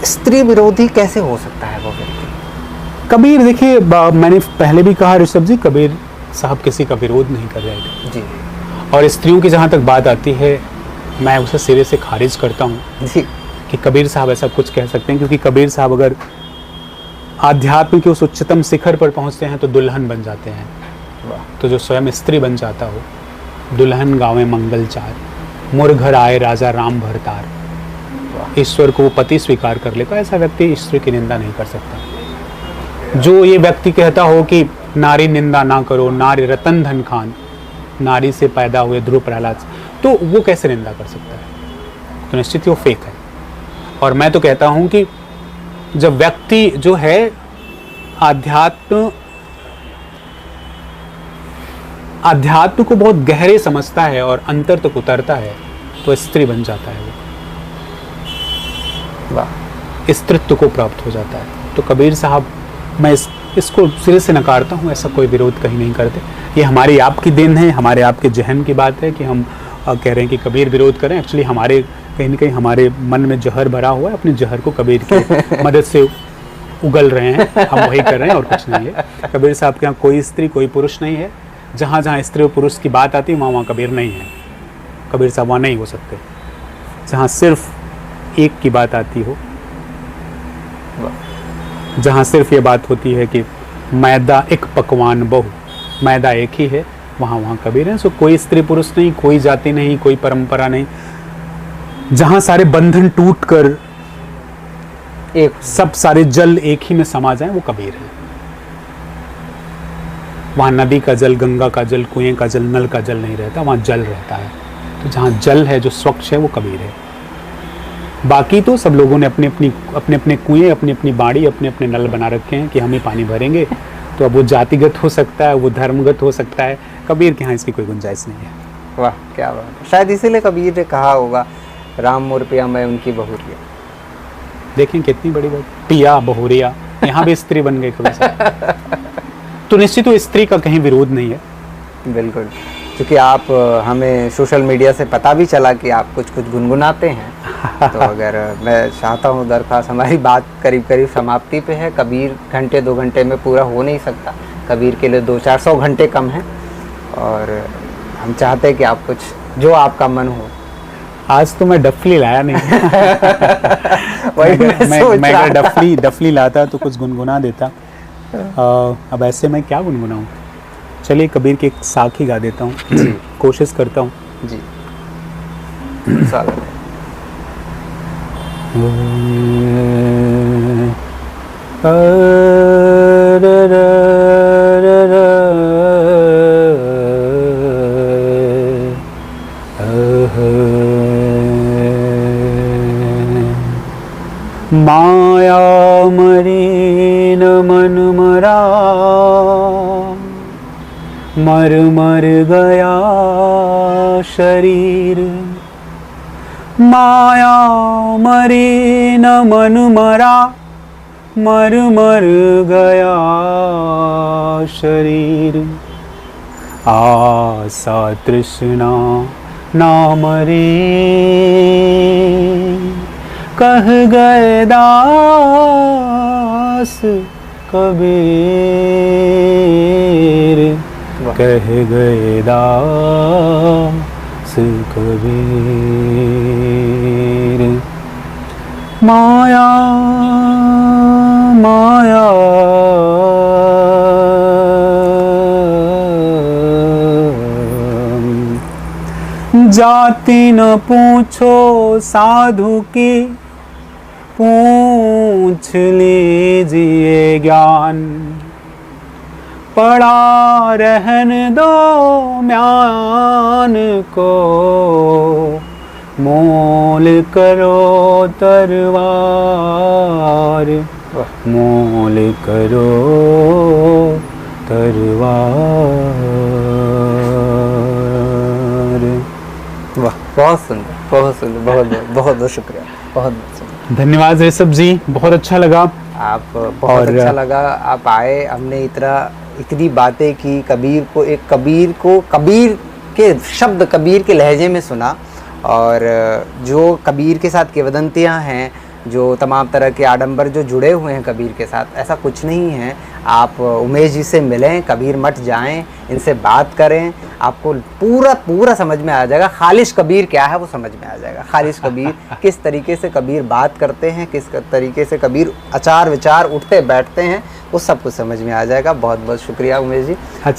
स्त्री विरोधी कैसे हो सकता है वो व्यक्ति? कबीर देखिए, मैंने पहले भी कहा ऋषभ जी, कबीर साहब किसी का विरोध नहीं कर रहे थे जी और स्त्रियों की जहाँ तक बात आती है, मैं उसे सिरे से खारिज करता हूँ जी कि कबीर साहब ऐसा कुछ कह सकते हैं, क्योंकि कबीर साहब अगर आध्यात्म के उस उच्चतम शिखर पर पहुँचते हैं तो दुल्हन बन जाते हैं। तो जो स्वयं स्त्री बन जाता हो, दुल्हन गावे मंगल चार, मोर घर आए राजा राम भरतार, ईश्वर को वो पति स्वीकार कर लेगा, ऐसा व्यक्ति ईश्वर की निंदा नहीं कर सकता। जो ये व्यक्ति कहता हो कि नारी निंदा ना करो, नारी रतन धन खान, नारी से पैदा हुए ध्रुव प्रहलाद, तो वो कैसे निंदा कर सकता है? तो निश्चित ही वो फेक है। और मैं तो कहता हूं कि जब व्यक्ति जो है अध्यात्म को बहुत गहरे समझता है और अंतर तक उतरता है, तो स्त्री बन जाता है, वो स्त्रीत्व को प्राप्त हो जाता है। तो कबीर साहब, मैं इसको सिरे से नकारता हूँ, ऐसा कोई विरोध कहीं नहीं करते। ये हमारी आपकी देन है, हमारे आपके जहन की बात है कि हम कह रहे हैं कि कबीर विरोध करें। एक्चुअली हमारे कहीं ना कहीं हमारे मन में जहर भरा हुआ है, अपने जहर को कबीर की मदद से उगल रहे हैं, हम वही कर रहे हैं और कुछ नहीं है। कबीर साहब के यहाँ कोई स्त्री कोई पुरुष नहीं है। जहाँ जहाँ स्त्री और पुरुष की बात आती है वहाँ वहाँ कबीर नहीं है, कबीर साहब वहाँ नहीं हो सकते। जहाँ सिर्फ एक की बात आती हो, जहाँ सिर्फ ये बात होती है कि मैदा एक पकवान बहु, मैदा एक ही है, वहाँ वहाँ कबीर है। सो कोई स्त्री पुरुष नहीं, कोई जाति नहीं, कोई परंपरा नहीं। जहाँ सारे बंधन टूट कर एक सब सारे जल एक ही में समा जाए, वो कबीर है। वहाँ नदी का जल, गंगा का जल, कुएं का जल, नल का जल नहीं रहता, वहाँ जल रहता है। तो जहाँ जल है जो स्वच्छ है वो कबीर है। बाकी तो सब लोगों ने अपने अपने कुएं, अपनी अपनी बाड़ी, अपने अपने नल बना रखे हैं कि हम ही पानी भरेंगे। तो अब वो जातिगत हो सकता है, वो धर्मगत हो सकता है, कबीर के यहाँ इसकी कोई गुंजाइश नहीं है। वाह, क्या बात है। शायद इसीलिए कबीर ने कहा होगा, राम मोर पिया मैं उनकी बहुरिया। देखें कितनी बड़ी बात, पिया बहुरिया, यहाँ भी स्त्री बन गई कबीर साहब। तो निश्चित तो स्त्री का कहीं विरोध नहीं है। बिल्कुल, क्योंकि आप हमें सोशल मीडिया से पता भी चला कि आप कुछ कुछ गुनगुनाते हैं। तो अगर मैं चाहता हूँ, दरख्वास्त, हमारी बात करीब करीब समाप्ति पे है। कबीर घंटे 2 घंटे में पूरा हो नहीं सकता, कबीर के लिए 200-400 घंटे कम हैं। और हम चाहते हैं कि आप कुछ जो आपका मन हो। आज तो मैं डफली लाया नहीं। मैं अगर डफली लाता तो कुछ गुनगुना देता। अब ऐसे मैं क्या गुनगुनाऊं? चलिए कबीर की एक साखी गा देता हूँ, कोशिश करता हूँ जी। माया मरी न मन मरा, मर मर गया शरीर। माया मरी न मन मरा, मर मर गया शरीर। आशा तृष्णा ना मरी, कह गए दास कबीर, कह गए दास कबीर। माया माया जाति न पूछो साधु की, पूछ लीजिए ज्ञान। पड़ा रहन दो म्यान को, मोल करो तरवार, मोल करो तरवार। वाह, बहुत सुंदर, बहुत सुंदर, बहुत बहुत बहुत शुक्रिया, बहुत सुंदर। धन्यवाद ऋषभ जी, बहुत अच्छा लगा। आप बहुत अच्छा लगा, आप आए, हमने इतनी बातें की, कबीर कबीर के शब्द कबीर के लहजे में सुना। और जो कबीर के साथ किंवदंतियाँ हैं, जो तमाम तरह के आडंबर जो जुड़े हुए हैं कबीर के साथ, ऐसा कुछ नहीं है। आप उमेश जी से मिलें, कबीर मठ जाएं, इनसे बात करें, आपको पूरा पूरा समझ में आ जाएगा। खालिश कबीर क्या है वो समझ में आ जाएगा। खालिश कबीर किस तरीके से कबीर बात करते हैं, किस तरीके से कबीर आचार विचार उठते बैठते हैं, वो सब कुछ समझ में आ जाएगा। बहुत बहुत शुक्रिया उमेश जी। अच्छा।